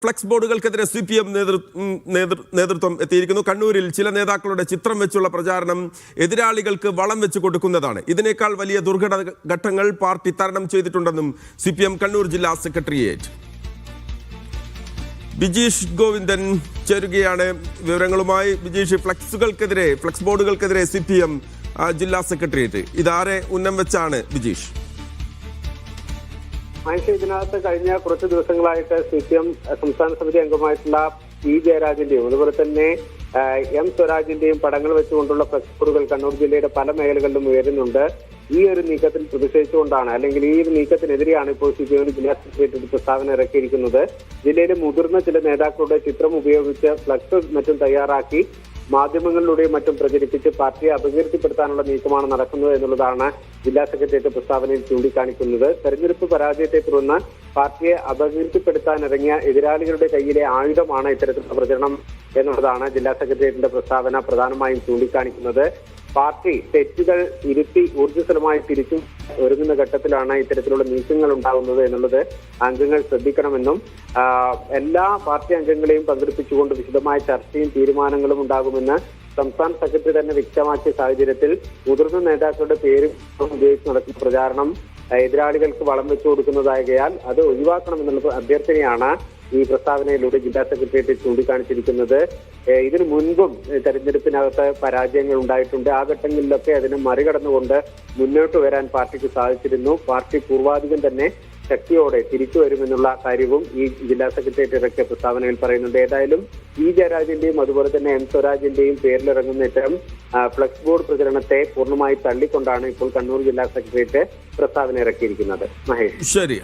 Flex ബോർഡുകൾക്കെതിരെ CPM നേതൃത്വം എത്തിയിരിക്കുന്നു. കണ്ണൂരിൽ ചില നേതാക്കളുടെ ചിത്രം വെച്ചുള്ള പ്രചാരണം എതിരാളികൾക്ക് വളം വെച്ച് കൊടുക്കുന്നതാണ്. ഇതിനേക്കാൾ വലിയ ദുർഘട ഘട്ടങ്ങൾ പാർട്ടി തരണം ചെയ്തിട്ടുണ്ടെന്നും CPM കണ്ണൂർ ജില്ലാ സെക്രട്ടേറിയറ്റ്. ബിജീഷ് ഗോവിന്ദൻ ചേരുകയാണ് വിവരങ്ങളുമായി. ബിജീഷ്, ഫ്ലെക്സ് ബോർഡുകൾക്കെതിരെ CPM ജില്ലാ സെക്രട്ടേറിയറ്റ് ഇതാരെ ഉന്നം വെച്ചാണ് ബിജീഷ്? ഇതിനകത്ത് കഴിഞ്ഞ കുറച്ച് ദിവസങ്ങളായിട്ട് CPM സംസ്ഥാന സമിതി അംഗമായിട്ടുള്ള P. ജയരാജന്റെയും അതുപോലെ തന്നെ M. സ്വരാജിന്റെയും പടങ്ങൾ വെച്ചുകൊണ്ടുള്ള ഫ്ലെക്സ് ബോർഡുകൾ കണ്ണൂർ ജില്ലയുടെ പല മേഖലകളിലും ഉയരുന്നുണ്ട്. ഈ ഒരു നീക്കത്തിൽ പ്രതിഷേധിച്ചുകൊണ്ടാണ്, അല്ലെങ്കിൽ ഈ ഒരു നീക്കത്തിനെതിരെയാണ് ഇപ്പോൾ CPM ജില്ലാ സെക്രട്ടേറിയറ്റ് പ്രസ്താവന ഇറക്കിയിരിക്കുന്നത്. ജില്ലയിലെ മുതിർന്ന ചില നേതാക്കളുടെ ചിത്രം ഉപയോഗിച്ച് ഫ്ലെക്സ് മറ്റും തയ്യാറാക്കി മാധ്യമങ്ങളിലൂടെയും മറ്റും പ്രചരിപ്പിച്ച് പാർട്ടിയെ അപകീർത്തിപ്പെടുത്താനുള്ള നീക്കമാണ് നടക്കുന്നത് എന്നുള്ളതാണ് ജില്ലാ സെക്രട്ടേറിയറ്റ് പ്രസ്താവനയിൽ ചൂണ്ടിക്കാണിക്കുന്നത്. തെരഞ്ഞെടുപ്പ് പരാജയത്തെ തുടർന്ന് പാർട്ടിയെ അപകീർത്തിപ്പെടുത്താനിറങ്ങിയ എതിരാളികളുടെ കയ്യിലെ ആയുധമാണ് ഇത്തരത്തിലുള്ള പ്രചരണം എന്നുള്ളതാണ് ജില്ലാ സെക്രട്ടേറിയറ്റിന്റെ പ്രസ്താവന പ്രധാനമായും ചൂണ്ടിക്കാണിക്കുന്നത്. പാർട്ടി തെറ്റുകൾ ഇരുത്തി ഊർജ്ജസ്വലമായി തിരിച്ചു ഒരുങ്ങുന്ന ഘട്ടത്തിലാണ് ഇത്തരത്തിലുള്ള നീക്കങ്ങൾ ഉണ്ടാകുന്നത് എന്നുള്ളത് അംഗങ്ങൾ ശ്രദ്ധിക്കണമെന്നും എല്ലാ പാർട്ടി അംഗങ്ങളെയും പങ്കെടുപ്പിച്ചുകൊണ്ട് വിശദമായ ചർച്ചയും തീരുമാനങ്ങളും ഉണ്ടാകുമെന്ന് സംസ്ഥാന സെക്രട്ടറി തന്നെ വ്യക്തമാക്കിയ സാഹചര്യത്തിൽ മുതിർന്ന നേതാക്കളുടെ പേര് ഉപയോഗിച്ച് നടത്തുന്ന പ്രചാരണം എതിരാളികൾക്ക് വളം വെച്ചു കൊടുക്കുന്നതായകയാൽ അത് ഒഴിവാക്കണമെന്നുള്ള അഭ്യർത്ഥനയാണ് ഈ പ്രസ്താവനയിലൂടെ ജില്ലാ സെക്രട്ടേറിയറ്റ് ചൂണ്ടിക്കാണിച്ചിരിക്കുന്നത്. ഇതിനു മുൻപും തെരഞ്ഞെടുപ്പിനകത്ത് പരാജയങ്ങൾ ഉണ്ടായിട്ടുണ്ട്. ആ ഘട്ടങ്ങളിലൊക്കെ അതിനെ മറികടന്നുകൊണ്ട് മുന്നോട്ട് വരാൻ പാർട്ടിക്ക് സാധിച്ചിരുന്നു. പാർട്ടി പൂർവാധികം തന്നെ ശക്തിയോടെ തിരിച്ചു വരുമെന്നുള്ള കാര്യവും ഈ ജില്ലാ സെക്രട്ടേറിയറ്റ് ഇറക്കിയ പ്രസ്താവനയിൽ പറയുന്നുണ്ട്. ഏതായാലും P. ജയരാജന്റെയും അതുപോലെ തന്നെ M. സ്വരാജിന്റെയും പേരിലിറങ്ങുന്ന ഇത്തരം ഫ്ലെക്സ് ബോർഡ് പ്രചരണത്തെ പൂർണ്ണമായി തള്ളിക്കൊണ്ടാണ് ഇപ്പോൾ കണ്ണൂർ ജില്ലാ സെക്രട്ടേറിയറ്റ് പ്രസ്താവന ഇറക്കിയിരിക്കുന്നത്. മഹേഷ്, ശരി.